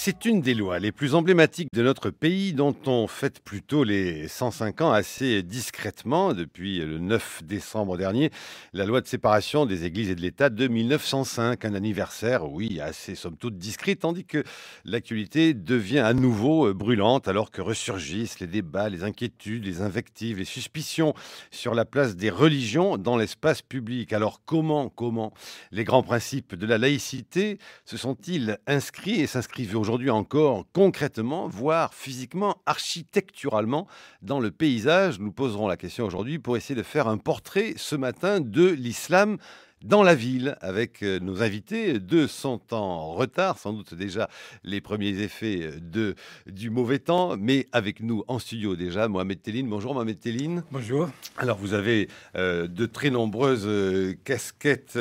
C'est une des lois les plus emblématiques de notre pays dont on fête plutôt les 105 ans assez discrètement depuis le 9 décembre dernier, la loi de séparation des églises et de l'État de 1905, un anniversaire, oui, assez somme toute discret, tandis que l'actualité devient à nouveau brûlante alors que ressurgissent les débats, les inquiétudes, les invectives, les suspicions sur la place des religions dans l'espace public. Alors comment les grands principes de la laïcité se sont-ils inscrits et s'inscrivent aujourd'hui encore concrètement, voire physiquement, architecturalement dans le paysage? Nous poserons la question aujourd'hui pour essayer de faire un portrait ce matin de l'islam dans la ville avec nos invités. Deux sont en retard, sans doute déjà les premiers effets du mauvais temps, mais avec nous en studio déjà, Mohamed Telline. Bonjour Mohamed Telline. Bonjour. Alors vous avez de très nombreuses casquettes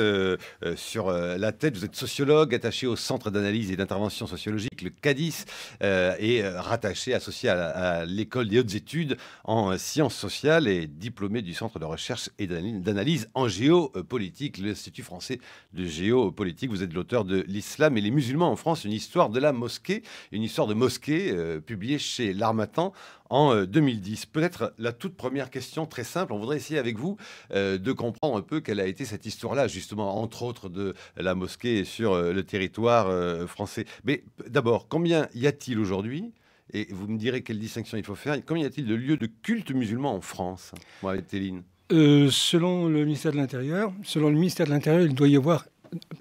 sur la tête. Vous êtes sociologue, attaché au Centre d'analyse et d'intervention sociologique, le CADIS, et rattaché, associé à l'École des hautes études en sciences sociales et diplômé du Centre de recherche et d'analyse en géopolitique, l'Institut français de géopolitique. Vous êtes l'auteur de L'Islam et les musulmans en France, une histoire de la mosquée, une histoire de mosquée publiée chez l'Harmattan en 2010. Peut-être la toute première question très simple, on voudrait essayer avec vous de comprendre un peu quelle a été cette histoire-là, justement, entre autres de la mosquée sur le territoire français. Mais d'abord, combien y a-t-il aujourd'hui? Et vous me direz quelle distinction il faut faire. Combien y a-t-il de lieux de culte musulmans en France, Mohamed Telline? Selon le ministère de l'Intérieur, il doit y avoir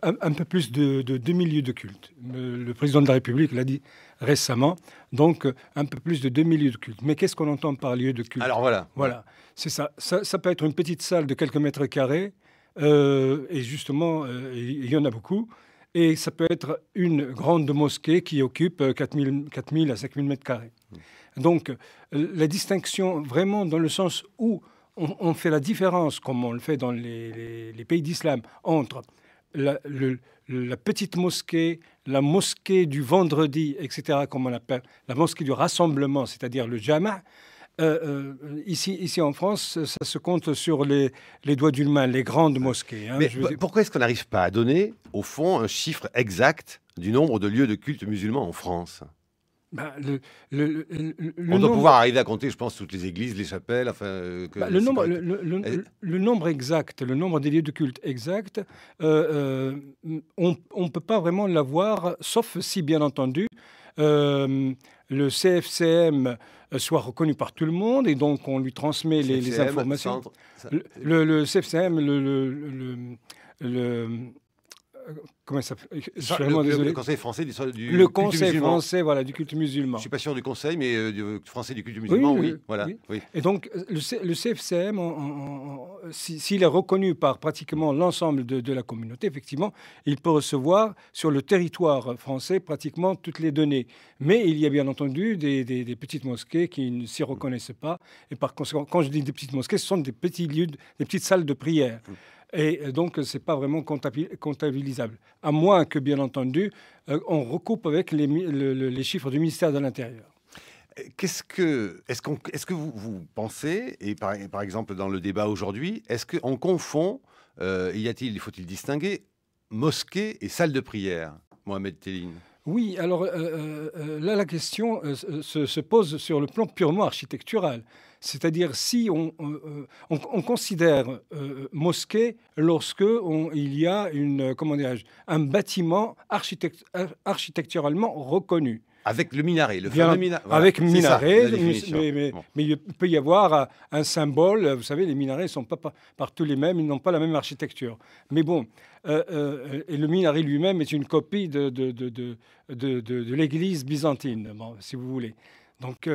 un peu plus de 2000 lieux de culte. Le président de la République l'a dit récemment, donc un peu plus de 2000 lieux de culte. Mais qu'est-ce qu'on entend par lieu de culte? Alors voilà. Voilà, c'est ça. Ça peut être une petite salle de quelques mètres carrés, et justement, il y en a beaucoup. Et ça peut être une grande mosquée qui occupe 4000 à 5000 mètres carrés. Donc, la distinction, vraiment dans le sens où on fait la différence, comme on le fait dans les pays d'islam, entre la petite mosquée, la mosquée du vendredi, etc., comme on l'appelle, la mosquée du rassemblement, c'est-à-dire le jama'. Ici en France, ça se compte sur les doigts d'une main, les grandes mosquées. Mais pourquoi est-ce qu'on n'arrive pas à donner, au fond, un chiffre exact du nombre de lieux de culte musulmans en France? On doit pouvoir arriver à compter, je pense, toutes les églises, les chapelles. Le nombre exact, le nombre des lieux de culte exact, on ne peut pas vraiment l'avoir, sauf si, bien entendu, le CFCM soit reconnu par tout le monde et donc on lui transmet les informations. Le CFCM, comment ça s'appelle? Le Conseil français du culte musulman. Le Conseil français, voilà, du culte musulman. Je ne suis pas sûr du Conseil, mais du français du culte musulman, oui. Voilà. Oui. Et donc, le CFCM, s'il est reconnu par pratiquement l'ensemble de la communauté, effectivement, il peut recevoir sur le territoire français pratiquement toutes les données. Mais il y a bien entendu des petites mosquées qui ne s'y reconnaissent pas. Et par conséquent, quand je dis des petites mosquées, ce sont des petits lieux, des petites salles de prière. Et donc, ce n'est pas vraiment comptabilisable. À moins que, bien entendu, on recoupe avec les chiffres du ministère de l'Intérieur. Est-ce que vous pensez, et par exemple dans le débat aujourd'hui, est-ce qu'on confond, faut-il distinguer mosquée et salle de prière, Mohamed Telline? Oui, alors là, la question se pose sur le plan purement architectural. C'est-à-dire si on considère mosquée lorsque il y a un bâtiment architecturalement reconnu. Avec le minaret, le fameux minaret. Voilà, avec minaret, mais il peut y avoir un symbole. Vous savez, les minarets ne sont pas partout les mêmes, ils n'ont pas la même architecture. Mais bon, et le minaret lui-même est une copie de l'église byzantine, si vous voulez. Donc,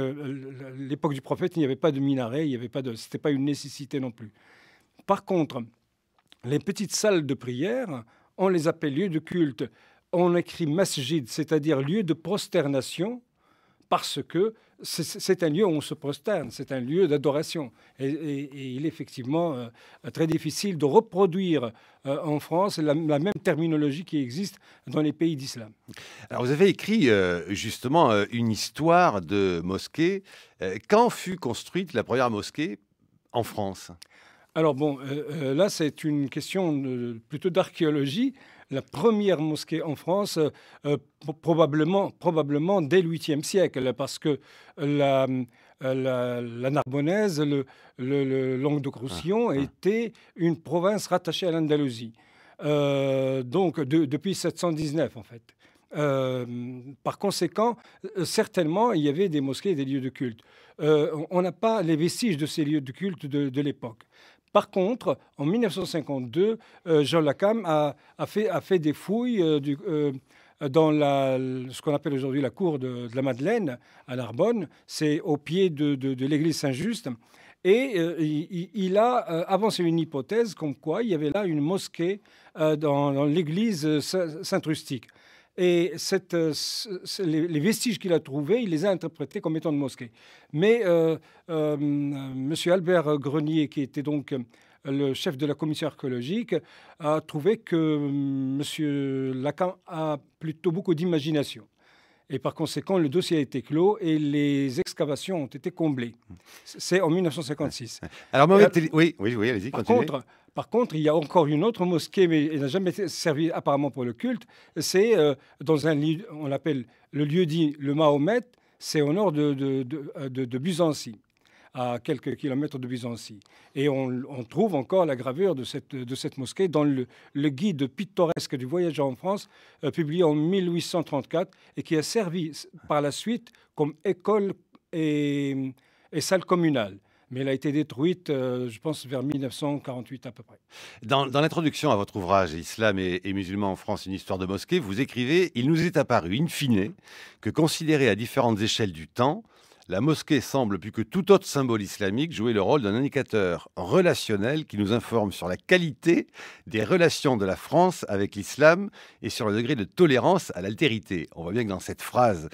l'époque du prophète, il n'y avait pas de minaret, c'était pas une nécessité non plus. Par contre, les petites salles de prière, on les appelle lieux de culte. On écrit masjid, c'est-à-dire lieu de prosternation, parce que c'est un lieu où on se prosterne, c'est un lieu d'adoration. Et il est effectivement très difficile de reproduire en France la même terminologie qui existe dans les pays d'islam. Alors vous avez écrit justement une histoire de mosquée. Quand fut construite la première mosquée en France? Alors bon, là c'est une question plutôt d'archéologie. la première mosquée en France, probablement dès le 8e siècle, parce que la Narbonnaise, le Languedoc-Roussillon était une province rattachée à l'Andalousie. Donc depuis 719 en fait. Par conséquent, certainement, il y avait des mosquées et des lieux de culte. On n'a pas les vestiges de ces lieux de culte de l'époque. Par contre, en 1952, Jean Lacam a fait des fouilles dans ce qu'on appelle aujourd'hui la cour de la Madeleine à Narbonne. C'est au pied de l'église Saint-Just. Et il a avancé une hypothèse comme quoi il y avait là une mosquée dans l'église Saint-Rustique. Et les vestiges qu'il a trouvés, il les a interprétés comme étant de mosquées. Mais M. Albert Grenier, qui était donc le chef de la commission archéologique, a trouvé que M. Lacan a plutôt beaucoup d'imagination. Et par conséquent, le dossier a été clos et les excavations ont été comblées. C'est en 1956. Alors, oui, allez-y, continuez. Par contre, il y a encore une autre mosquée, mais elle n'a jamais servi apparemment pour le culte. C'est dans un lieu, on l'appelle le lieu dit le Mahomet, c'est au nord de Buzancy, à quelques kilomètres de Buzancy. Et on trouve encore la gravure de cette mosquée dans le guide pittoresque du voyageur en France, publié en 1834, et qui a servi par la suite comme école et salle communale. Mais elle a été détruite, je pense, vers 1948 à peu près. Dans l'introduction à votre ouvrage « Islam et musulmans en France, une histoire de mosquée », vous écrivez « Il nous est apparu, in fine, que considérée à différentes échelles du temps, la mosquée semble, plus que tout autre symbole islamique, jouer le rôle d'un indicateur relationnel qui nous informe sur la qualité des relations de la France avec l'islam et sur le degré de tolérance à l'altérité. » On voit bien que dans cette phrase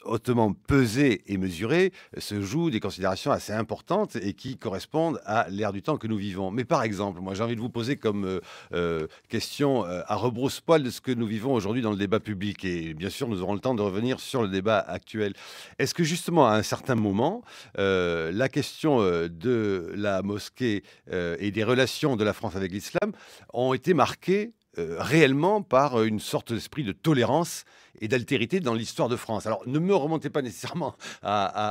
hautement pesée et mesurée se jouent des considérations assez importantes et qui correspondent à l'ère du temps que nous vivons. Mais par exemple, moi j'ai envie de vous poser comme question à rebrousse-poil de ce que nous vivons aujourd'hui dans le débat public. Et bien sûr, nous aurons le temps de revenir sur le débat actuel. Est-ce que justement, à un certain moment, la question de la mosquée et des relations de la France avec l'islam ont été marquées réellement par une sorte d'esprit de tolérance et d'altérité dans l'histoire de France. Alors, ne me remontez pas nécessairement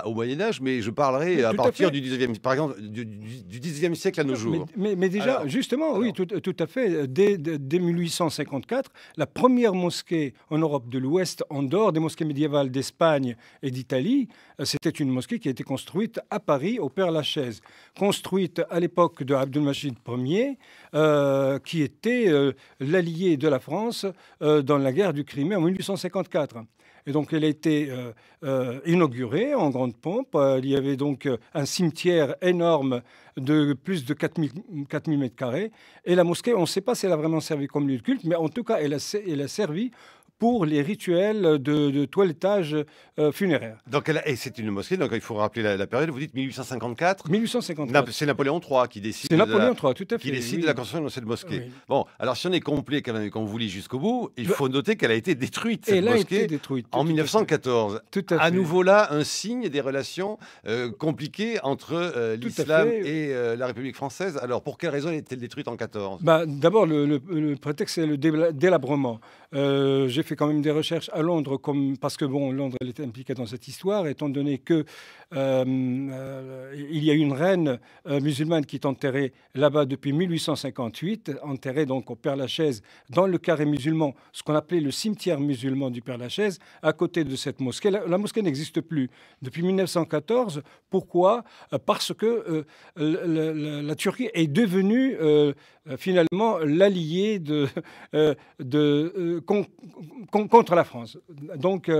au Moyen-Âge, mais je parlerai à partir du 19e, par exemple, du 19e siècle à nos jours. Mais déjà, alors, justement, oui, tout à fait. Dès 1854, la première mosquée en Europe de l'Ouest, en dehors des mosquées médiévales d'Espagne et d'Italie, c'était une mosquée qui a été construite à Paris, au Père-Lachaise. Construite à l'époque de Abdelmajid Ier, qui était l'allié de la France dans la guerre du Crimée en 1854. Et donc, elle a été inaugurée en grande pompe. Il y avait donc un cimetière énorme de plus de 4000 mètres carrés. Et la mosquée, on ne sait pas si elle a vraiment servi comme lieu de culte, mais en tout cas, elle a servi pour les rituels de toilettage funéraire. Donc, c'est une mosquée, donc il faut rappeler la période, vous dites 1854. 1854. C'est Napoléon III qui décide, tout à fait, qui décide de la construction de cette mosquée. Oui. Oui. Bon, alors si on est complet, qu'on vous lit jusqu'au bout, il faut noter qu'elle a été détruite, cette mosquée, mosquée, a été détruite, en 1914. Tout à fait. À nouveau là, un signe des relations compliquées entre l'islam et la République française. Alors, pour quelle raison est-elle détruite en 14 ? D'abord, le prétexte, c'est le délabrement. J'ai fait quand même des recherches à Londres, parce que Londres elle était impliquée dans cette histoire, étant donné que il y a une reine musulmane qui est enterrée là-bas depuis 1858, enterrée donc au Père-Lachaise, dans le carré musulman, ce qu'on appelait le cimetière musulman du Père-Lachaise, à côté de cette mosquée. La mosquée n'existe plus depuis 1914. Pourquoi ? Parce que la Turquie est devenue finalement l'allié contre la France. Donc,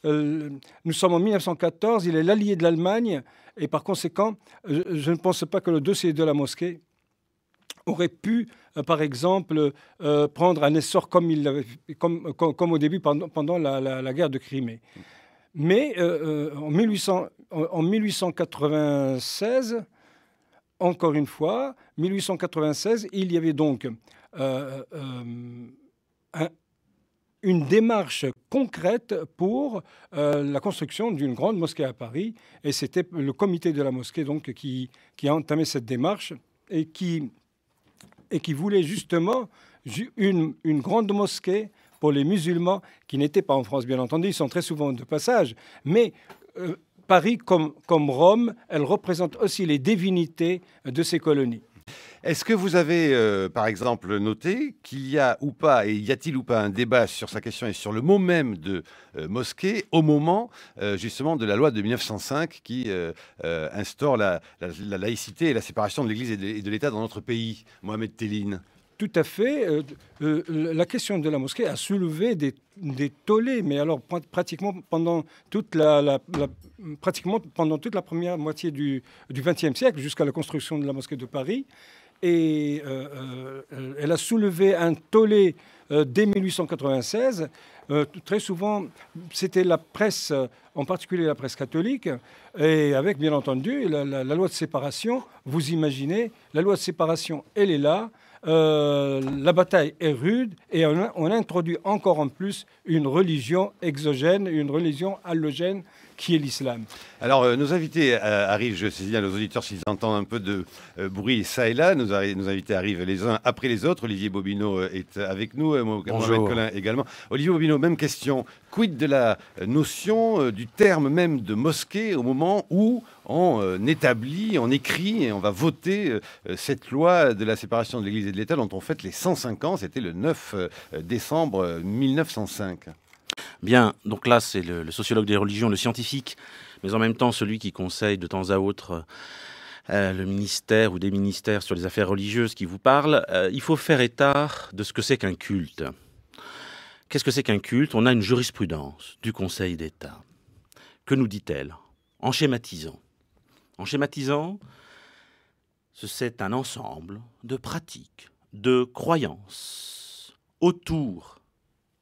nous sommes en 1914, il est l'allié de l'Allemagne, et par conséquent, je ne pense pas que le dossier de la mosquée aurait pu, par exemple, prendre un essor comme au début pendant la guerre de Crimée. Mais en 1896, encore une fois, 1896, il y avait donc une démarche concrète pour la construction d'une grande mosquée à Paris. Et c'était le comité de la mosquée donc, qui a entamé cette démarche et qui voulait justement une grande mosquée pour les musulmans qui n'étaient pas en France, bien entendu. Ils sont très souvent de passage. Mais Paris, comme Rome, elle représente aussi les divinités de ces colonies. Est-ce que vous avez, par exemple, noté qu'il y a ou pas, et y a-t-il ou pas un débat sur sa question et sur le mot même de mosquée au moment, justement, de la loi de 1905 qui instaure la laïcité et la séparation de l'Église et de l'État dans notre pays, Mohamed Telline? Tout à fait. La question de la mosquée a soulevé des tollés, mais alors pratiquement pendant toute la première moitié du XXe siècle, jusqu'à la construction de la mosquée de Paris. Et elle a soulevé un tollé dès 1896. Très souvent, c'était la presse, en particulier la presse catholique, et avec, bien entendu, la loi de séparation. Vous imaginez, la loi de séparation, elle est là. La bataille est rude et on introduit encore en plus une religion exogène, une religion allogène qui est l'islam. Alors, nos invités arrivent, je saisis à nos auditeurs s'ils entendent un peu de bruit ça et là. Nos invités arrivent les uns après les autres. Olivier Bobineau est avec nous, Mohamed Collin également. Olivier Bobineau, même question. Quid de la notion, du terme même de mosquée au moment où on établit, on écrit et on va voter cette loi de la séparation de l'Église et de l'État dont on fête les 105 ans. C'était le 9 décembre 1905. Bien, donc là, c'est le sociologue des religions, le scientifique, mais en même temps celui qui conseille de temps à autre le ministère ou des ministères sur les affaires religieuses qui vous parle. Il faut faire état de ce que c'est qu'un culte. Qu'est-ce que c'est qu'un culte? On a une jurisprudence du Conseil d'État. Que nous dit-elle? En schématisant. En schématisant, c'est un ensemble de pratiques, de croyances autour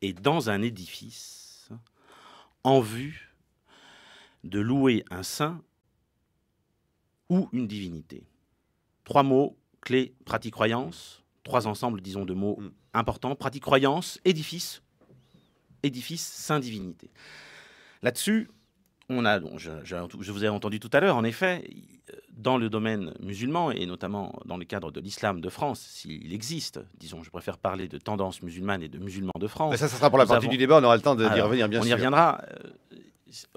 et dans un édifice en vue de louer un saint ou une divinité. 3 mots clés: pratique, croyance. 3 ensembles, disons, de mots importants: pratique, croyance, édifice, saint, divinité. Là-dessus, je vous ai entendu tout à l'heure, en effet, dans le domaine musulman, et notamment dans le cadre de l'islam de France, s'il existe, disons, je préfère parler de tendance musulmane et de musulmans de France. Mais ça sera pour la partie du débat, on aura le temps d'y revenir, bien sûr. On y reviendra.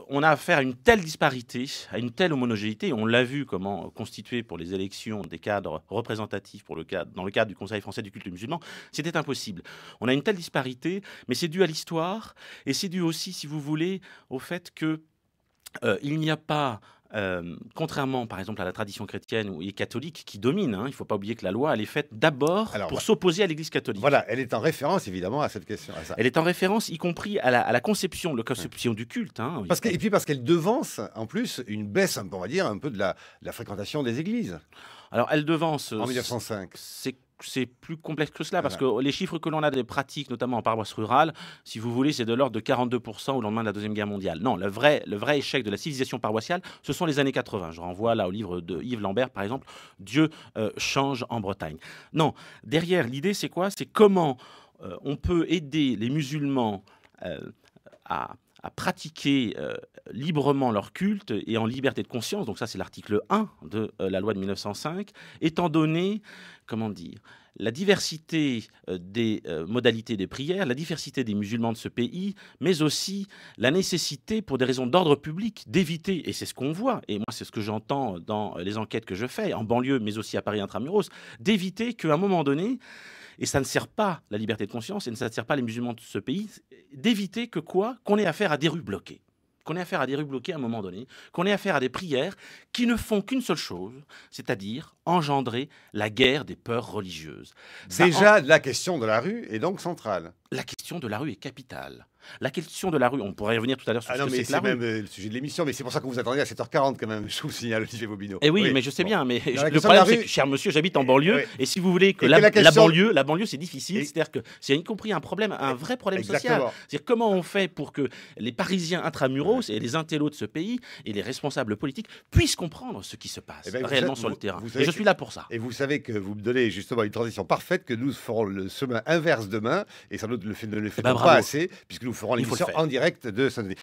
On a affaire à une telle disparité, à une telle homogénéité. On l'a vu comment constituer pour les élections des cadres représentatifs dans le cadre du Conseil français du culte musulman. C'était impossible. On a une telle disparité, mais c'est dû à l'histoire et c'est dû aussi, si vous voulez, au fait que il n'y a pas, contrairement par exemple à la tradition chrétienne ou catholique qui domine, il ne faut pas oublier que la loi elle est faite d'abord pour s'opposer à l'Église catholique. Voilà, elle est en référence évidemment à cette question. Elle est en référence, y compris à la conception du culte. Et puis parce qu'elle devance en plus une baisse, on va dire, un peu de la fréquentation des églises. Alors elle devance en 1905. C'est plus complexe que cela, parce que les chiffres que l'on a des pratiques, notamment en paroisse rurale, si vous voulez, c'est de l'ordre de 42% au lendemain de la Deuxième Guerre mondiale. Non, le vrai échec de la civilisation paroissiale, ce sont les années 80. Je renvoie là au livre de Yves Lambert, par exemple, Dieu change en Bretagne. Non, derrière, l'idée, c'est quoi? C'est comment on peut aider les musulmans à pratiquer librement leur culte et en liberté de conscience. Donc ça, c'est l'article 1 de la loi de 1905, étant donné, la diversité des modalités des prières, la diversité des musulmans de ce pays, mais aussi la nécessité, pour des raisons d'ordre public, d'éviter, et c'est ce qu'on voit, et moi c'est ce que j'entends dans les enquêtes que je fais, en banlieue, mais aussi à Paris intramuros, d'éviter qu'à un moment donné, et ça ne sert pas la liberté de conscience, et ça ne sert pas les musulmans de ce pays, d'éviter qu'on ait affaire à des rues bloquées. Qu'on ait affaire à des rues bloquées à un moment donné, qu'on ait affaire à des prières qui ne font qu'une seule chose, c'est-à-dire engendrer la guerre des peurs religieuses. Déjà, la question de la rue est donc centrale. La question de la rue est capitale. La question de la rue, on pourrait y revenir tout à l'heure sur ce que c'est que la rue. C'est même le sujet de l'émission, mais c'est pour ça que vous attendez à 7h40 quand même, je vous signale, Olivier Bobineau. Eh oui, mais je sais bien, mais le problème c'est que, cher monsieur, j'habite en banlieue, et si vous voulez que la banlieue c'est difficile, c'est-à-dire que c'est y compris un vrai problème social. C'est-à-dire comment on fait pour que les Parisiens intramuros et les intellos de ce pays et les responsables politiques puissent comprendre ce qui se passe réellement sur le terrain. Et je suis là pour ça. Et vous savez que vous me donnez justement une transition parfaite, que nous ferons le chemin inverse demain, et sans doute ne le ferons pas assez, puisque nous ferons l'émission en direct de Saint-Denis.